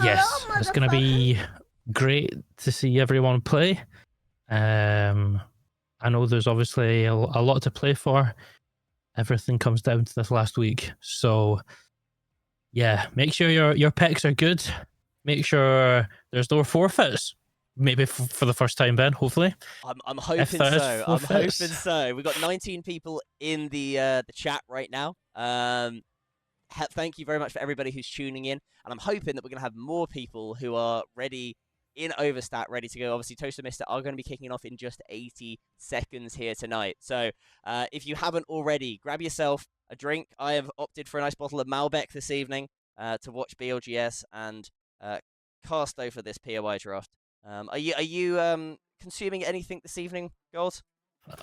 Yes, it's going to be great to see everyone play. I know there's obviously a lot to play for. Everything comes down to this last week. So, yeah, make sure your picks are good. Make sure there's no forfeits. Maybe for the first time, Ben, hopefully. I'm hoping so. I'm hoping so. We've got 19 people in the chat right now. Thank you very much for everybody who's tuning in, and I'm hoping that we're going to have more people who are ready in Overstat, ready to go. Obviously, Toast and Mister are going to be kicking off in just 80 seconds here tonight. So if you haven't already, grab yourself a drink. I have opted for a nice bottle of Malbec this evening to watch BLGS and Casto for this POI draft. Are you consuming anything this evening, Gold?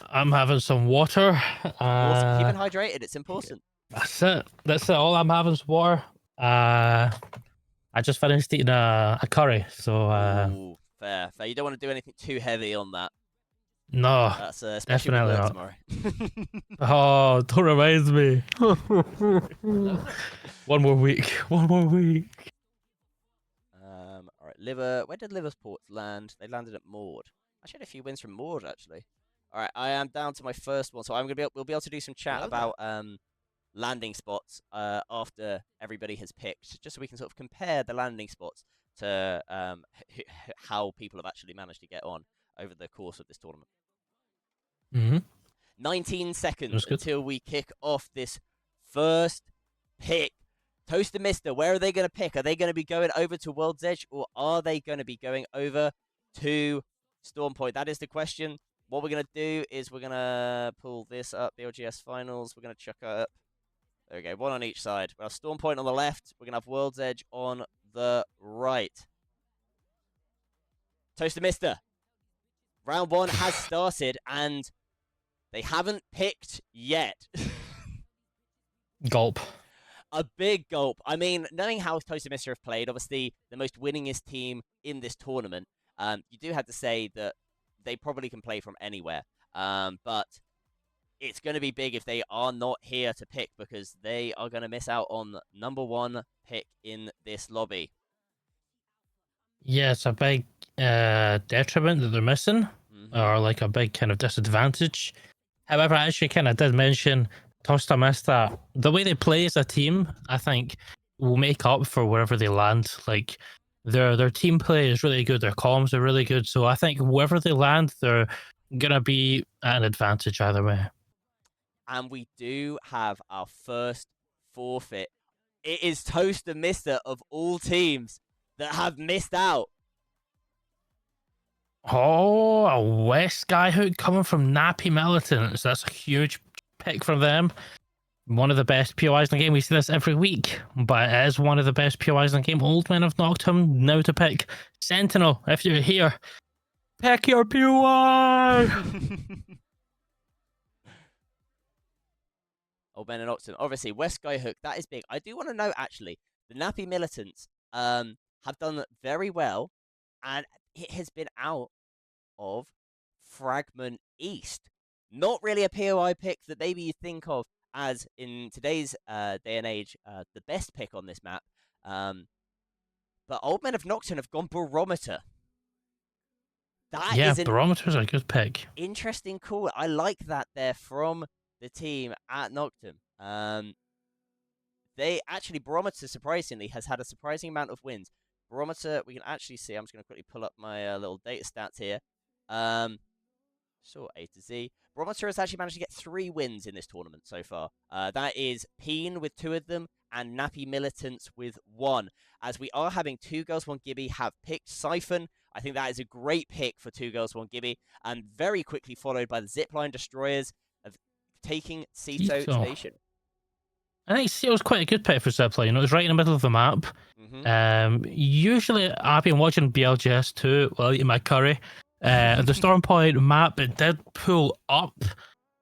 I'm having some water. Awesome. Keeping hydrated, it's important. That's it. That's it. All I'm having is water. I just finished eating a curry, so Ooh, fair. You don't want to do anything too heavy on that. No, that's especially definitely not. Tomorrow. Oh, don't remind me. One more week. All right, Liver. Where did Liverport land? They landed at Maud. I had a few wins from Maud actually. All right, I am down to my first one, so we'll be able to do some chat about landing spots after everybody has picked, just so we can sort of compare the landing spots to how people have actually managed to get on over the course of this tournament. 19 seconds until we kick off this first pick. Toast and Mister, where are they going to pick? Are they going to be going over to World's Edge, or are they going to be going over to Storm Point? That is the question. What we're going to do is we're going to pull this up, BLGS Finals. We're going to chuck it up. There we go, one on each side. We'll have Storm Point on the left. We're going to have World's Edge on the right. Toast and Mister. Round one has started, and they haven't picked yet. Gulp. A big gulp. I mean, knowing how Toast and Mister have played, obviously the most winningest team in this tournament, you do have to say that they probably can play from anywhere. But it's going to be big if they are not here to pick, because they are going to miss out on number one pick in this lobby. Yeah, it's a big detriment that they're missing, or like a big kind of disadvantage. However, I actually kind of did mention Toast and Mister. The way they play as a team, I think, will make up for wherever they land. Like their team play is really good, their comms are really good. So I think wherever they land, they're gonna be at an advantage either way. And we do have our first forfeit. It is Toast and Mister of all teams that have missed out. Oh, a West Skyhook coming from Nappy Militants. That's a huge pick from them. One of the best POIs in the game. We see this every week, but it is one of the best POIs in the game. Old Men have knocked him. Now to pick Sentinel. If you're here, pick your POI. Old Men and Oxton. Obviously, West Skyhook, that is big. I do want to note, actually, the Nappy Militants have done very well, and it has been out of Fragment East. Not really a POI pick that maybe you think of as, in today's day and age, the best pick on this map. But Old Men of Nocturne have gone Barometer. Yeah, Barometer's a good pick. Interesting call. I like that there from the team at Nocturne. They actually, Barometer, surprisingly, has had a surprising amount of wins. Barometer, we can actually see, I'm just going to quickly pull up my little data stats here. So A to Z. Barometer has actually managed to get 3 wins in this tournament so far. That is Peen with 2 of them, and Nappy Militants with 1. As we are having 2 Girls 1 Gibby have picked Siphon. I think that is a great pick for 2 Girls 1 Gibby, and very quickly followed by the Zipline Destroyers of taking Ceto Station. I think Ceto's quite a good pick for Zipline. It was right in the middle of the map. Usually, I've been watching BLGS too while eating my curry. The Storm Point map, it did pull up.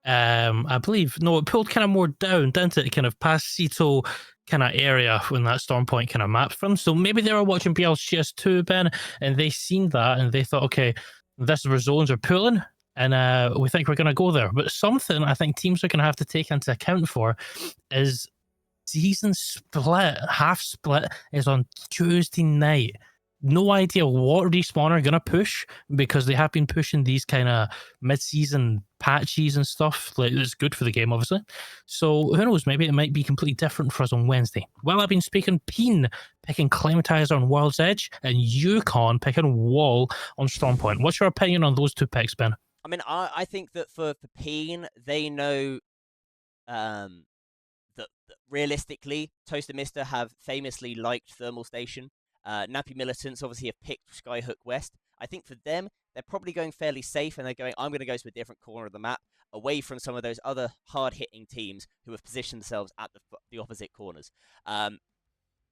I believe, no, it pulled kind of more down, didn't it? Kind of past Ceto kind of area when that Storm Point kind of mapped from. So maybe they were watching BLGS too, Ben, and they seen that and they thought, okay, this is where zones are pulling, and we think we're going to go there. But something I think teams are going to have to take into account for is season split, half split, is on Tuesday night. No idea what Respawn are going to push, because they have been pushing these kind of mid-season patches and stuff. Like, it's good for the game, obviously. So who knows? Maybe it might be completely different for us on Wednesday. Well, I've been speaking Peen picking Climatizer on World's Edge and Yukon picking Wall on Stormpoint. What's your opinion on those two picks, Ben? I mean, I think that for Peen, they know that realistically, Toaster Mister have famously liked Thermal Station. Nappy Militants obviously have picked Skyhook West. I think for them, they're probably going fairly safe, and they're going, I'm going to go to a different corner of the map, away from some of those other hard-hitting teams who have positioned themselves at the opposite corners.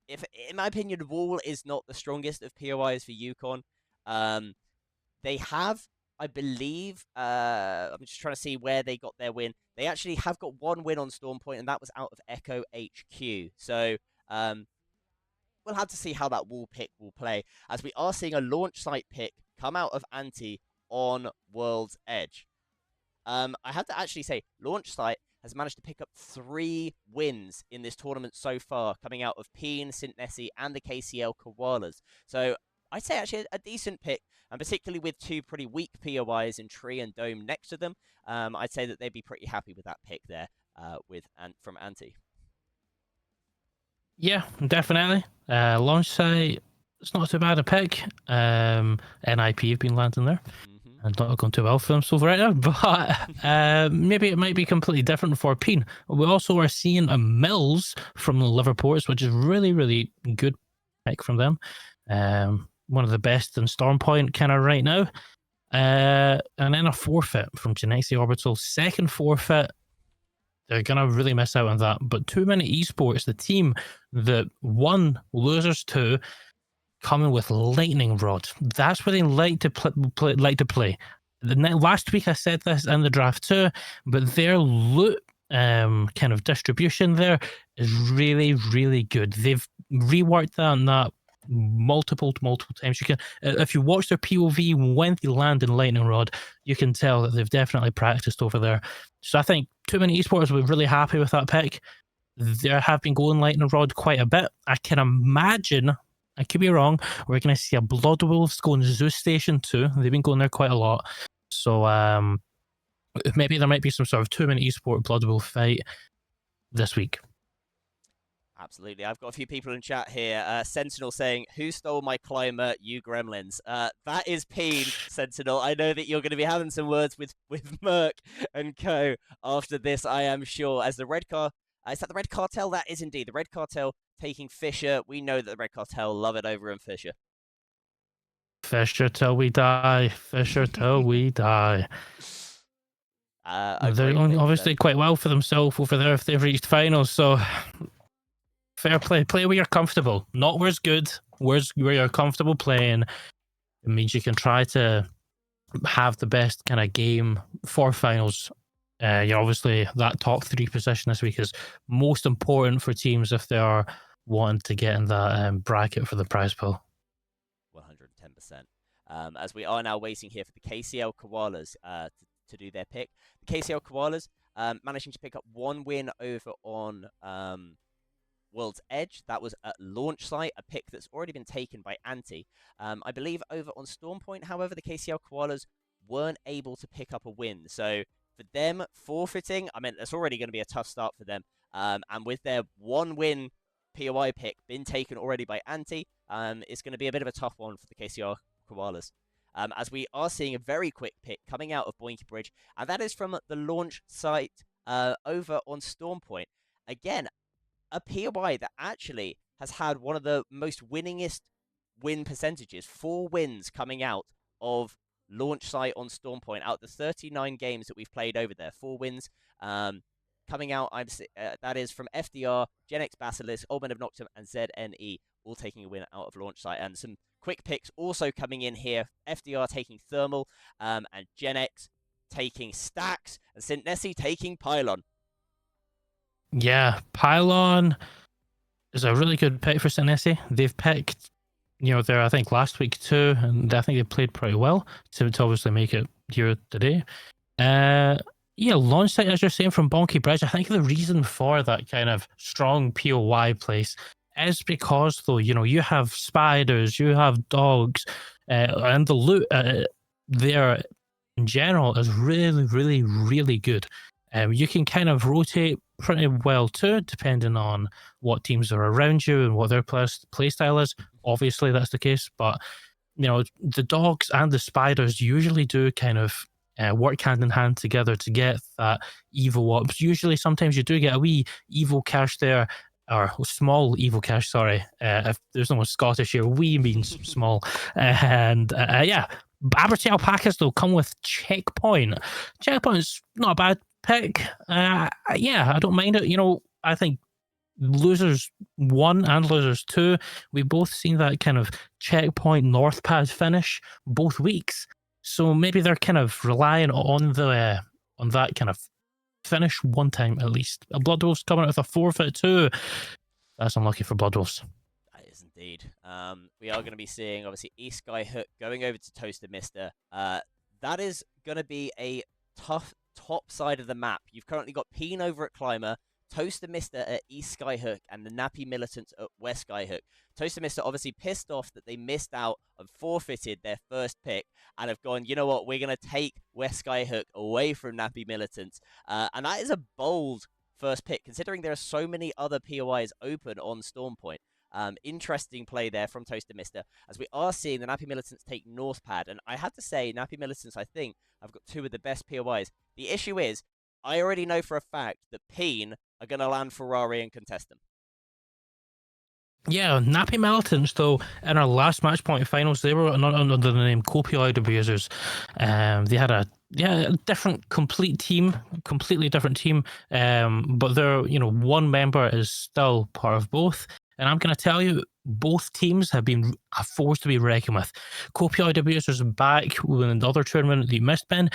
If, in my opinion, Wall is not the strongest of POIs for Yukon. They have, I believe, I'm just trying to see where they got their win. They actually have got one win on Stormpoint, and that was out of Echo HQ. So we'll have to see how that Wall pick will play, as we are seeing a launch site pick come out of Anti on World's Edge. I have to actually say, launch site has managed to pick up 3 wins in this tournament so far, coming out of Peen, St. Nessie, and the KCL Koalas. So I'd say actually a decent pick, and particularly with 2 pretty weak POIs in Tree and Dome next to them, I'd say that they'd be pretty happy with that pick there from Anti. Yeah, definitely. Launch site, it's not too bad a pick. NIP have been landing there. And not going too well for them so far right now, but maybe it might be completely different for Peen. We also are seeing a Mills from the Liverports, which is really, really good pick from them. One of the best in Stormpoint kind of right now. And then a forfeit from Genexi Orbital. Second forfeit. They're going to really miss out on that. But Too Many Esports, the team that won Losers 2, coming with Lightning Rod. That's where they like to play. Last week I said this in the draft too, but their loot kind of distribution there is really, really good. They've reworked that multiple times. You can, if you watch their POV when they land in Lightning Rod, you can tell that they've definitely practiced over there. So I think Too Many Esports will be really happy with that pick. They have been going Lightning Rod quite a bit. I can imagine, I could be wrong, we're going to see a Blood Wolves going Zeus Station too. They've been going there quite a lot. So maybe there might be some sort of Too Many Esport Blood Wolf fight this week. Absolutely. I've got a few people in chat here. Sentinel saying, who stole my climber, you gremlins? That is Peen, Sentinel. I know that you're going to be having some words with Merc and co after this, I am sure. As the Red Car, is that the Red Cartel? That is indeed. The Red Cartel taking Fisher. We know that the Red Cartel love it over in Fisher. Fisher till we die. Fisher till we die. They're obviously quite well for themselves over there if they've reached finals, so fair play. Play where you're comfortable, not where's good. Where you're comfortable playing. It means you can try to have the best kind of game for finals. You're obviously that top 3 position this week is most important for teams if they are wanting to get in that bracket for the prize pool. 110%. As we are now waiting here for the KCL Koalas to do their pick. The KCL Koalas managing to pick up 1 win over on World's Edge. That was at launch site, a pick that's already been taken by Anti. I believe over on Stormpoint, however, the KCL Koalas weren't able to pick up a win. So for them, forfeiting, I mean, that's already going to be a tough start for them. And with their 1 win POI pick been taken already by Anti, it's going to be a bit of a tough one for the KCL Koalas. As we are seeing a very quick pick coming out of Boinky Bridge, and that is from the launch site over on Stormpoint. Again, a POI that actually has had one of the most winningest win percentages, 4 wins coming out of launch site on Stormpoint. Out of the 39 games that we've played over there, 4 wins coming out. That is from FDR, Gen X Basilisk, Old Men of Noctum, and ZNE, all taking a win out of launch site. And some quick picks also coming in here. FDR taking Thermal, and Gen X taking Stacks, and St. Nessie taking Pylon. Yeah, Pylon is a really good pick for St. Nessie. They've picked, there I think last week too, and I think they played pretty well to obviously make it here today. Yeah, launch site, as you're saying, from Bonky Bridge, I think the reason for that kind of strong POY place is because, though, you have spiders, you have dogs, and the loot there in general is really, really, really good. You can kind of rotate pretty well too, depending on what teams are around you and what their play style is. Obviously, that's the case, but the dogs and the spiders usually do kind of work hand in hand together to get that evil up. Usually, sometimes you do get a wee evil cache there, or small evil cache, sorry. If there's no one Scottish here, wee means small. And yeah, Abertay alpacas, though, come with checkpoint. Checkpoint's not a bad pick. Yeah, I don't mind it. I think losers 1 and losers 2, we both seen that kind of checkpoint north pad finish both weeks. So maybe they're kind of relying on that kind of finish one time at least. A Blood Wolf's coming out with a forfeit too. That's unlucky for Blood Wolves. That is indeed. We are going to be seeing, obviously, East Skyhook going over to Toaster Mister. That is going to be a tough top side of the map. You've currently got Peen over at Climber, Toaster Mister at East Skyhook, and the Nappy Militants at West Skyhook. Toaster Mister obviously pissed off that they missed out and forfeited their first pick and have gone, you know what, we're going to take West Skyhook away from Nappy Militants. And that is a bold first pick, considering there are so many other POIs open on Stormpoint. Interesting play there from Toaster Mister, as we are seeing the Nappy Militants take North Pad. And I had to say, Nappy Militants, I think, have got 2 of the best POIs. The issue is, I already know for a fact that Peen are going to land Ferrari and contest them. Yeah, Nappy Militants, though, in our last match point finals, they were under the name Copioid Abusers. They had a different, completely different team. But their, one member is still part of both. And I'm going to tell you, both teams have been a force to be reckoned with. Copioid Abusers back in another tournament that you missed, Ben.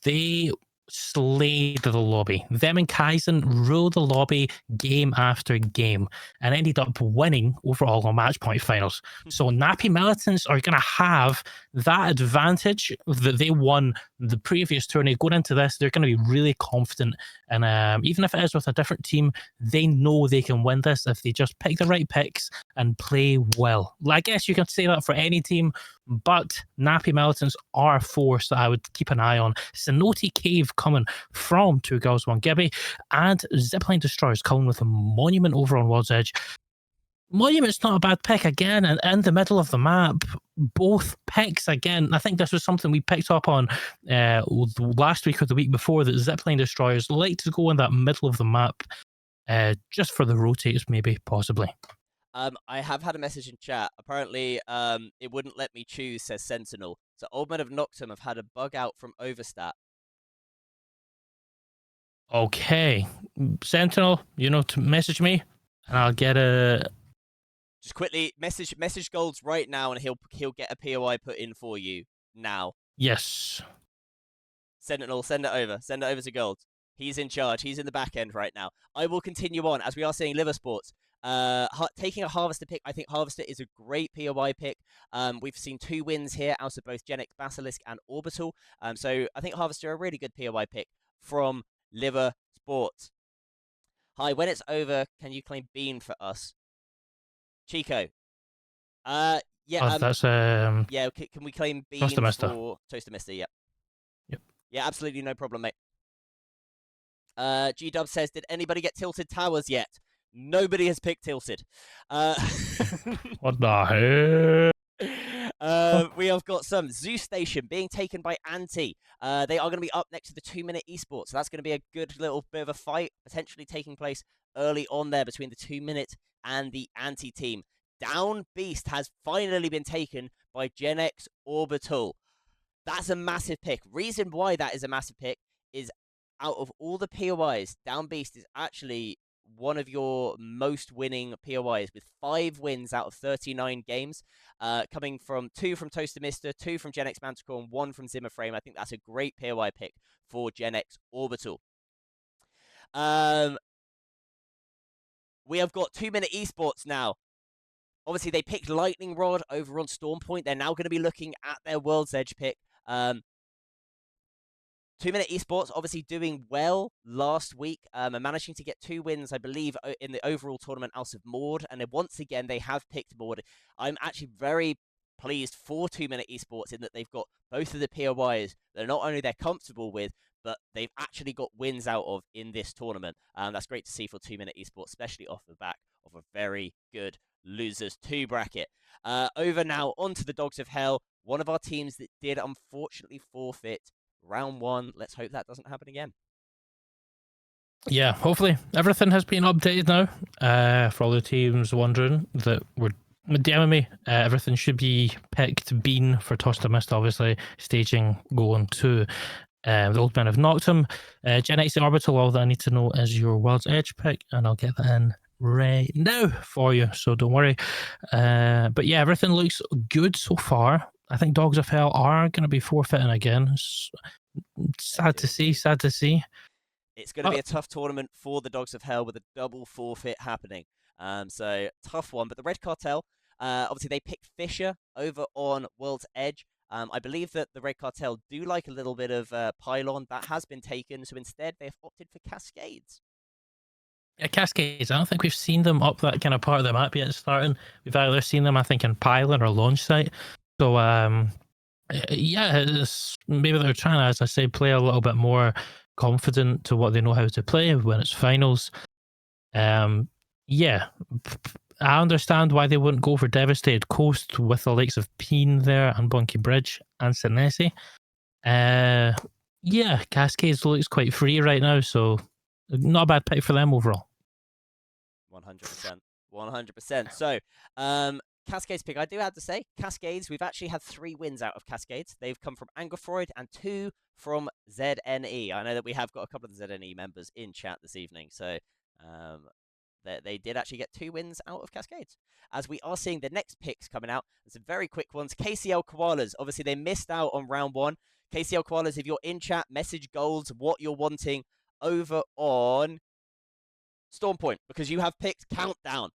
They slayed the lobby. Them and Kaizen ruled the lobby game after game and ended up winning overall on match point finals. So Nappy Militants are going to have that advantage that they won the previous tourney. Going into this, they're going to be really confident. And even if it is with a different team, they know they can win this if they just pick the right picks and play well. I guess you can say that for any team, but Nappy Militants are a force that I would keep an eye on. Cenote Cave coming from 2 Girls 1 Gibby, and Zipline Destroyers coming with a Monument over on World's Edge. Monument's not a bad pick again, and in the middle of the map, both picks again. I think this was something we picked up on last week or the week before, that Zipline Destroyers like to go in that middle of the map just for the rotates, maybe, possibly. I have had a message in chat. Apparently, it wouldn't let me choose, says Sentinel. So Old Men of Noctum have had a bug out from Overstat. Okay. Sentinel, to message me, and I'll get a... Just quickly, message Golds right now, and he'll get a POI put in for you now. Yes. Sentinel, send it over. Send it over to Golds. He's in charge. He's in the back end right now. I will continue on, as we are seeing Liver Sports. Taking a Harvester pick, I think Harvester is a great POI pick. We've seen 2 wins here out of both Genix, Basilisk, and Orbital. So I think Harvester are a really good POI pick from Liver Sports. Hi, when it's over, can you claim Bean for us? Chico. Yeah. That's yeah. Can we claim Bean for Toaster Mister? Yep. Yep. Yeah, absolutely no problem, mate. G Dub says, did anybody get Tilted Towers yet? Nobody has picked Tilted. What the hell? We have got some Zoo Station being taken by Anti. They are going to be up next to the 2-minute esports. So that's going to be a good little bit of a fight, potentially taking place early on there between the 2-minute and the Anti team. Down Beast has finally been taken by Gen X Orbital. That's a massive pick. Reason why that is a massive pick is, out of all the POIs, Down Beast is actually one of your most winning POIs, with 5 wins out of 39 games, coming from 2 from Toaster Mister, 2 from Gen X Manticore, and 1 from Zimmer Frame. I think that's a great POI pick for Gen X Orbital. We have got 2-minute esports now. Obviously, they picked Lightning Rod over on Stormpoint. They're now going to be looking at their World's Edge pick. 2 Minute Esports obviously doing well last week and managing to get 2 wins, I believe, in the overall tournament out of Maud. And then once again, they have picked Maud. I'm actually very pleased for 2 Minute Esports in that they've got both of the POIs that not only they're comfortable with, but they've actually got wins out of in this tournament. That's great to see for 2 Minute Esports, especially off the back of a very good Losers 2 bracket. Over now onto the Dogs of Hell, one of our teams that did unfortunately forfeit round 1. Let's hope that doesn't happen again. Yeah, hopefully everything has been updated now. For all the teams wondering that were DMing me, everything should be picked. Bean for Tosta Mist, obviously. Staging going to the Old Men of Noctum. Gen X Orbital, all that I need to know is your World's Edge pick, and I'll get that in right now for you, so don't worry. But yeah, everything looks good so far. I think Dogs of Hell are going to be forfeiting again. Sad to see. It's going to be a tough tournament for the Dogs of Hell with a double forfeit happening. So tough one. But the Red Cartel, obviously they picked Fisher over on World's Edge. I believe that the Red Cartel do like a little bit of Pylon. That has been taken. So instead they've opted for Cascades. Yeah, Cascades. I don't think we've seen them up that kind of part of the map yet starting. We've either seen them, I think, in Pylon or Launch Site. So, yeah, maybe they're trying to, as I say, play a little bit more confident to what they know how to play when it's finals. Yeah, I understand why they wouldn't go for Devastated Coast with the likes of Peen there and Bunky Bridge and Sinesi. Yeah, Cascades looks quite free right now, so not a bad pick for them overall. 100%. So, Cascades pick, I do have to say, Cascades, we've actually had 3 wins out of Cascades. They've come from Angerfreud and 2 from ZNE. I know that we have got a couple of the ZNE members in chat this evening, so they did actually get 2 wins out of Cascades. As we are seeing the next picks coming out, there's some very quick ones. KCL Koalas, obviously they missed out on round 1. KCL Koalas, if you're in chat, message goals, what you're wanting over on Storm Point, because you have picked Countdown.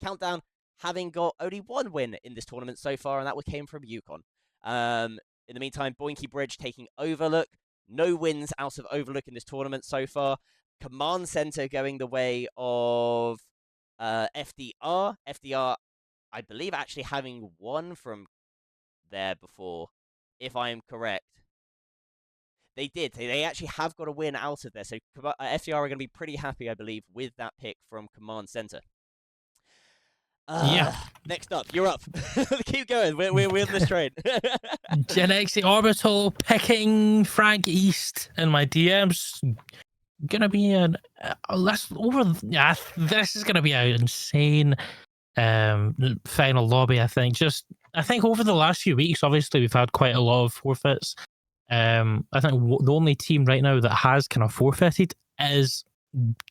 Countdown having got only 1 win in this tournament so far, and that came from Yukon. In the meantime, Boinky Bridge taking Overlook. No wins out of Overlook in this tournament so far. Command Center going the way of FDR. FDR, I believe, actually having won from there before, if I am correct. They did. They actually have got a win out of there. So FDR are going to be pretty happy, I believe, with that pick from Command Center. Yeah. Next up, you're up. Keep going. We're on this train. Gen X Orbital picking Frank East in my DMs. Gonna be this is gonna be an insane final lobby. I think over the last few weeks, obviously we've had quite a lot of forfeits. I think the only team right now that has kind of forfeited is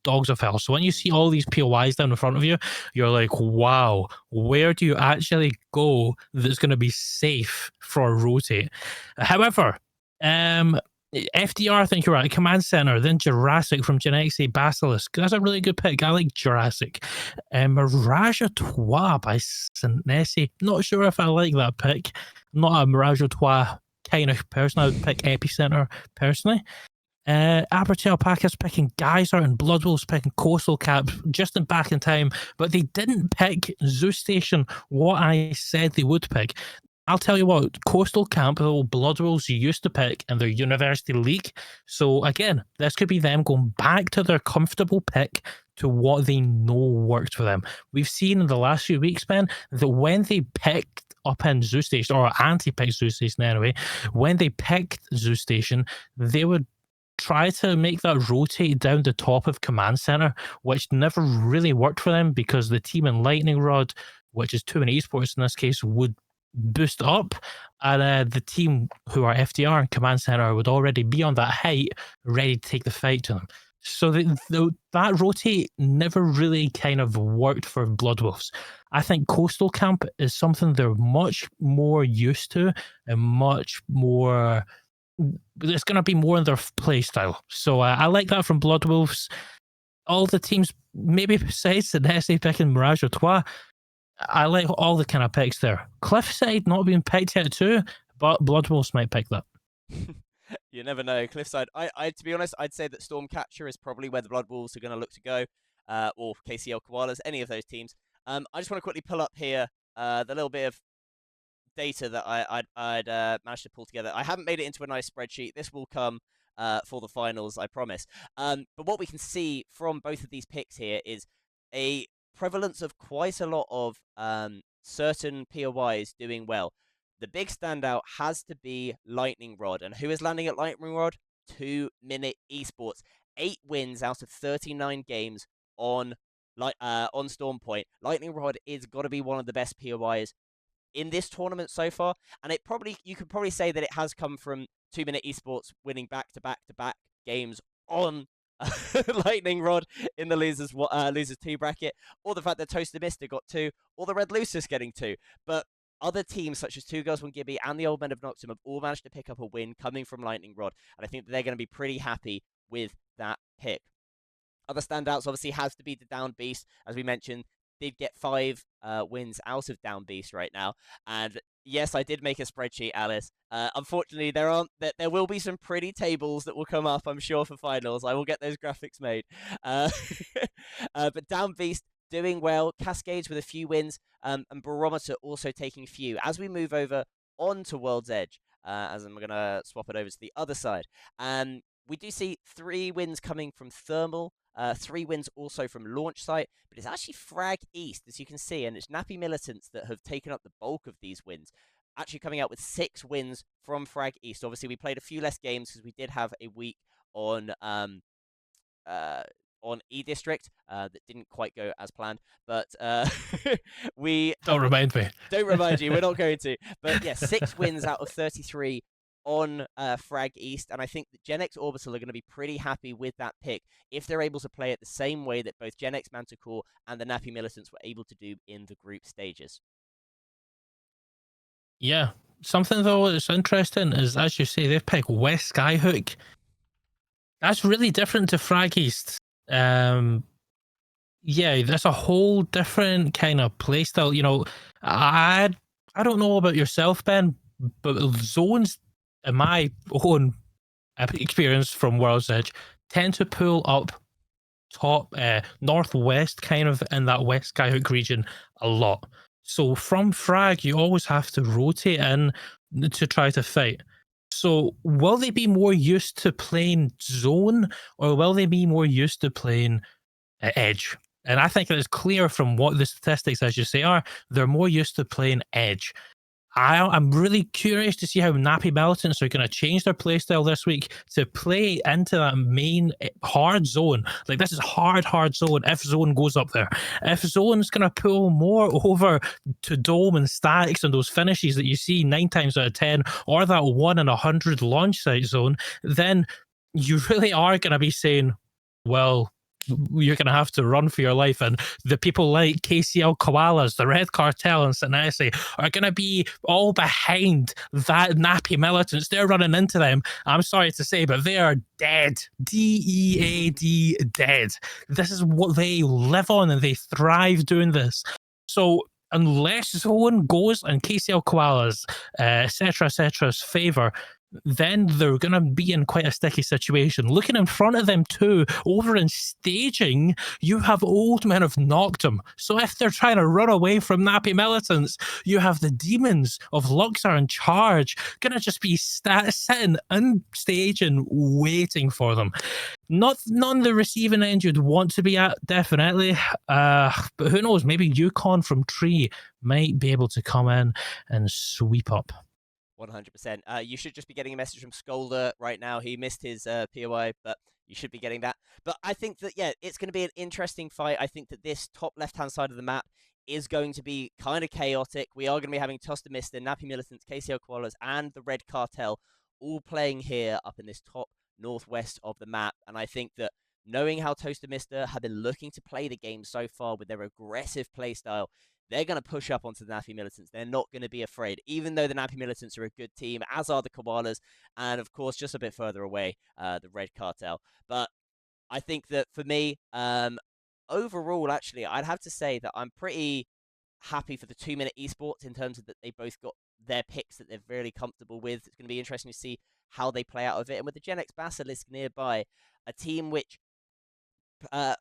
Dogs of Hell. So when you see all these POIs down in front of you, you're like, wow, where do you actually go that's going to be safe for a rotate? However, FDR, I think you're right. Command Center, then Jurassic from Genexic Basilisk. That's a really good pick. I like Jurassic. Mirage à Trois by Sinesi. Not sure if I like that pick. I'm not a Mirage à Trois kind of person. I would pick Epicenter personally. Aperture Alpacas picking Geyser and Bloodwolves picking Coastal Cap just back in time, but they didn't pick Zoo Station, what I said they would pick. I'll tell you what, Coastal Camp, the old Bloodwolves used to pick in their University League. So again, this could be them going back to their comfortable pick to what they know worked for them. We've seen in the last few weeks, Ben, that when they picked up in Zoo Station, or anti-picked Zoo Station anyway, when they picked Zoo Station, they would try to make that rotate down the top of Command Center, which never really worked for them because the team in Lightning Rod, which is 2 Minute Esports in this case, would boost up, and the team who are FDR and Command Center would already be on that height, ready to take the fight to them. So that rotate never really kind of worked for Bloodwolves. I think Coastal Camp is something they're much more used to and much more... It's going to be more in their play style. So I like that from Bloodwolves. All the teams, maybe besides the Nessie picking Mirage à Trois, I like all the kind of picks there. Cliffside not being picked yet too, but Bloodwolves might pick that. You never know. Cliffside. To be honest, I'd say that Stormcatcher is probably where the Blood Wolves are going to look to go, or KCL Koalas, any of those teams. I just want to quickly pull up here the little bit of data that I'd managed to pull together. I haven't made it into a nice spreadsheet. This will come for the finals, I promise. But what we can see from both of these picks here is a prevalence of quite a lot of certain POIs doing well. The big standout has to be Lightning Rod. And who is landing at Lightning Rod? 2-Minute Esports. 8 wins out of 39 games on Storm Point. Lightning Rod is got to be one of the best POIs in this tournament so far, and you could probably say that it has come from 2-Minute Esports winning back-to-back-to-back games on Lightning Rod in the losers 2 bracket, or the fact that Toaster Mister got 2, or the Red Lucis getting 2. But other teams such as Two Girls One Gibby and the Old Men of Noxum have all managed to pick up a win coming from Lightning Rod, and I think that they're going to be pretty happy with that pick. Other standouts obviously has to be the Down Beast, as we mentioned. Did get 5 wins out of Down Beast right now, and yes, I did make a spreadsheet, Alice. Unfortunately, there will be some pretty tables that will come up, I'm sure, for finals. I will get those graphics made. But Down Beast doing well, Cascades with a few wins, and Barometer also taking a few. As we move over on to World's Edge, as I'm going to swap it over to the other side, we do see 3 wins coming from Thermal, 3 wins also from Launch Site, but it's actually Frag East, as you can see, and it's Nappy Militants that have taken up the bulk of these wins, actually coming out with 6 wins from Frag East. Obviously, we played a few less games because we did have a week on E-District that didn't quite go as planned, but we don't remind me. Don't remind you, we're not going to. But yeah, 6 wins out of 33 on Frag East, and I think that Gen X Orbital are going to be pretty happy with that pick if they're able to play it the same way that both Gen X Manticore and the Nappy Militants were able to do in the group stages. Yeah, something though that's interesting is, as you say, they've picked West Skyhook. That's really different to Frag East. Yeah, that's a whole different kind of playstyle. You know, I don't know about yourself, Ben, but zones, in my own experience from World's Edge, tend to pull up top northwest, kind of in that West Skyhook region a lot. So from Frag, you always have to rotate in to try to fight. So will they be more used to playing zone, or will they be more used to playing edge? And I think it's clear from what the statistics, as you say, are, they're more used to playing edge. I'm really curious to see how Nappy Militants are going to change their playstyle this week to play into that main hard zone. Like, this is hard zone if zone goes up there. If zone's going to pull more over to dome and statics and those finishes that you see 9 times out of 10, or that 1 in 100 launch site zone, then you really are going to be saying, well, you're going to have to run for your life. And the people like KCL Koalas, the Red Cartel, and Sinesi are going to be all behind that Nappy Militants. They're running into them. I'm sorry to say, but they are dead. DEAD, dead. This is what they live on, and they thrive doing this. So unless Zone goes and KCL Koalas, etc.'s favor, then they're going to be in quite a sticky situation. Looking in front of them too, over in staging, you have Old Men of Noctum. So if they're trying to run away from Nappy Militants, you have the Demons of Luxor in charge, going to just be sitting in staging, waiting for them. Not on the receiving end you'd want to be at, definitely. But who knows, maybe Yukon from Tree might be able to come in and sweep up. 100%. You should just be getting a message from Skolder right now. He missed his POI, but you should be getting that. But I think that, yeah, it's going to be an interesting fight. I think that this top left-hand side of the map is going to be kind of chaotic. We are going to be having Tosta Mister, Nappy Militants, KCL Koalas, and the Red Cartel all playing here up in this top northwest of the map. And I think that knowing how Toaster Mister have been looking to play the game so far with their aggressive playstyle, they're going to push up onto the Nappy Militants. They're not going to be afraid, even though the Nappy Militants are a good team, as are the Koalas, and of course, just a bit further away, the Red Cartel. But I think that for me, overall, actually, I'd have to say that I'm pretty happy for the 2 Minute Esports in terms of that they both got their picks that they're really comfortable with. It's going to be interesting to see how they play out of it. And with the Gen X Basilisk nearby, a team which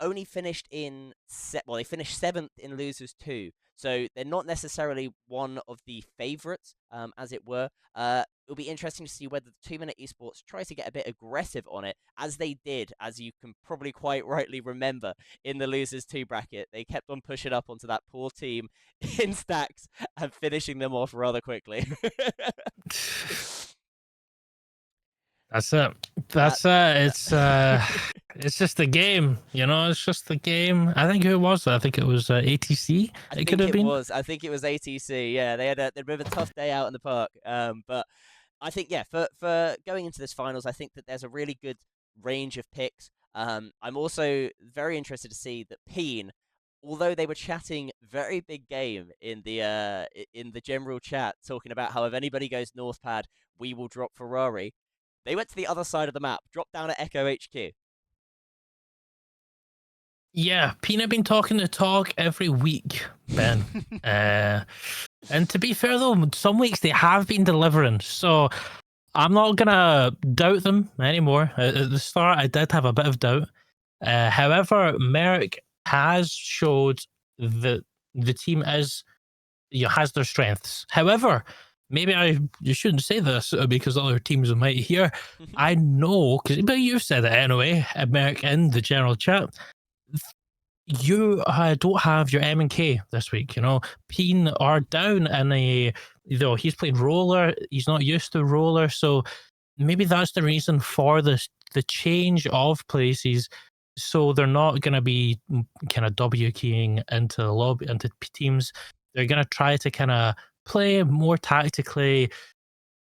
only finished well, they finished 7th in Losers 2. So they're not necessarily one of the favorites, as it were. It'll be interesting to see whether the 2 Minute Esports tries to get a bit aggressive on it, as they did, as you can probably quite rightly remember, in the Losers 2 bracket. They kept on pushing up onto that poor team in stacks and finishing them off rather quickly. That's it. That's it's just a game, you know. It's just the game. I think who was that? I think it was ATC. It could have been. I think it was ATC. Yeah, they had a bit of a tough day out in the park. But I think for going into this finals, I think that there's a really good range of picks. I'm also very interested to see that Peen, although they were chatting very big game in the general chat, talking about how if anybody goes Northpad, we will drop Ferrari. They went to the other side of the map, dropped down at Echo HQ. Yeah, Peanut been talking the talk every week, Ben. And to be fair though, some weeks they have been delivering, so I'm not gonna doubt them anymore. At the start, I did have a bit of doubt. However, Merrick has showed that the team has their strengths. However, maybe you shouldn't say this because other teams might hear. I know, but you've said it anyway, Merrick, in the general chat. You don't have your M and K this week. You know, Peen are down in he's playing roller. He's not used to roller, so maybe that's the reason for the change of places. So they're not going to be kind of W keying into the lobby into teams. They're going to try to kind of play more tactically,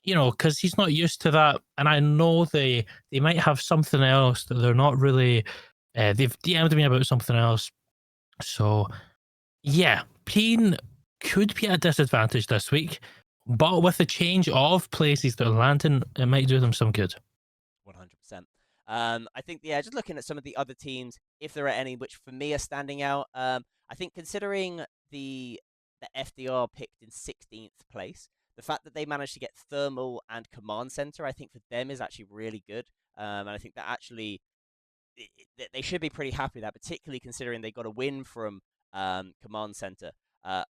you know, because he's not used to that. And I know they might have something else that they're not really. They've DM'd me about something else. So, yeah, Peen could be at a disadvantage this week, but with the change of places they're landing, it might do them some good. 100%. I think, just looking at some of the other teams, if there are any which for me are standing out, I think considering the FDR picked in 16th place, the fact that they managed to get Thermal and Command Center, I think for them is actually really good. And I think that actually they should be pretty happy with that, particularly considering they got a win from Command Center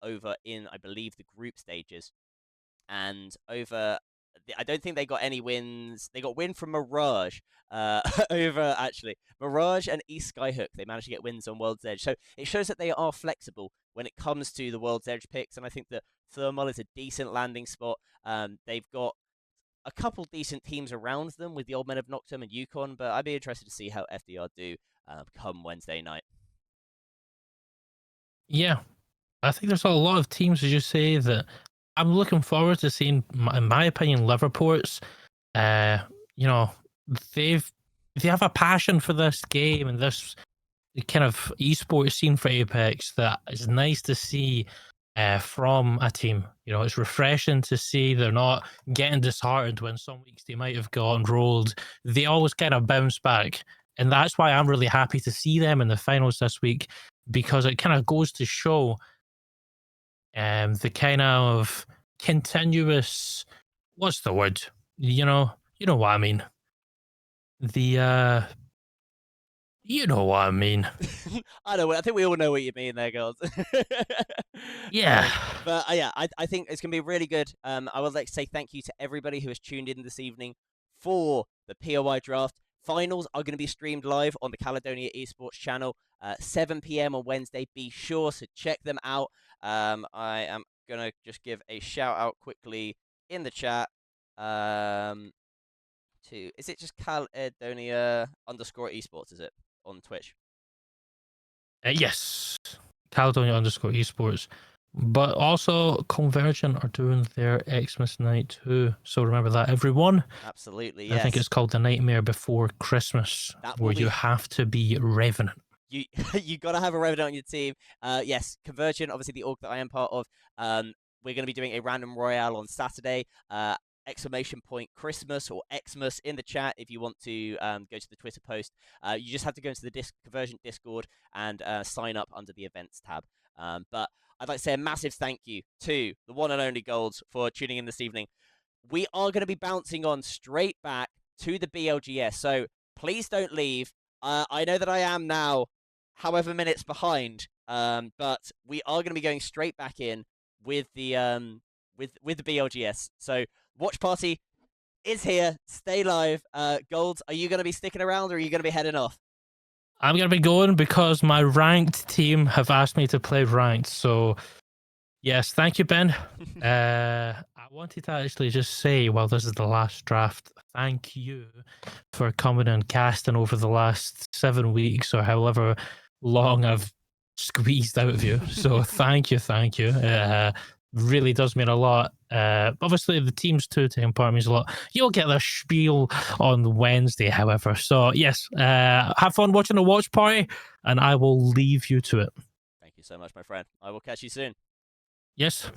over in, I believe, the group stages. And I don't think they got any wins. They got win from Mirage over, actually. Mirage and East Skyhook, they managed to get wins on World's Edge. So it shows that they are flexible when it comes to the World's Edge picks. And I think that Thermal is a decent landing spot. They've got a couple decent teams around them with the Old Men of Nocturne and Yukon, but I'd be interested to see how FDR do come Wednesday night. Yeah, I think there's a lot of teams, as you say, that I'm looking forward to seeing. In my opinion, Liverports. You know, they have a passion for this game and this kind of esports scene for Apex that is nice to see from a team. You know, it's refreshing to see they're not getting disheartened when some weeks they might have gotten rolled. They always kind of bounce back. And that's why I'm really happy to see them in the finals this week, because it kind of goes to show the kind of continuous, what's the word? You know what I mean. You know what I mean. I know. I think we all know what you mean there, girls. Yeah. I think it's going to be really good. I would like to say thank you to everybody who has tuned in this evening for the POI draft. Finals are going to be streamed live on the Caledonia Esports channel, 7 p.m. on Wednesday. Be sure to check them out. I am going to just give a shout out quickly in the chat. Is it just Caledonia _Esports? Is it on Twitch? Yes, Caledonia _Esports. But also, Convergent are doing their Xmas night too. So remember that, everyone. Absolutely, yes. I think it's called The Nightmare Before Christmas, where you have to be Revenant. You got to have a Revenant on your team. Yes, Convergent, obviously the org that I am part of. We're going to be doing a random royale on Saturday. ! Christmas or Xmas in the chat if you want to go to the Twitter post. You just have to go into the Convergent Discord and sign up under the events tab. But I'd like to say a massive thank you to the one and only Golds for tuning in this evening. We are going to be bouncing on straight back to the BLGS, so please don't leave. I know that I am now however minutes behind, but we are going to be going straight back in with the with the BLGS. So watch party is here. Stay live. Golds, are you going to be sticking around or are you going to be heading off? I'm going to be going because my ranked team have asked me to play ranked. So, yes, thank you, Ben. I wanted to actually just say, while this is the last draft, thank you for coming and casting over the last 7 weeks or however long I've squeezed out of you. So, thank you. Really does mean a lot. Obviously, the teams too taking part means a lot. You'll get the spiel on Wednesday, however. So, yes, have fun watching the watch party, and I will leave you to it. Thank you so much, my friend. I will catch you soon. Yes.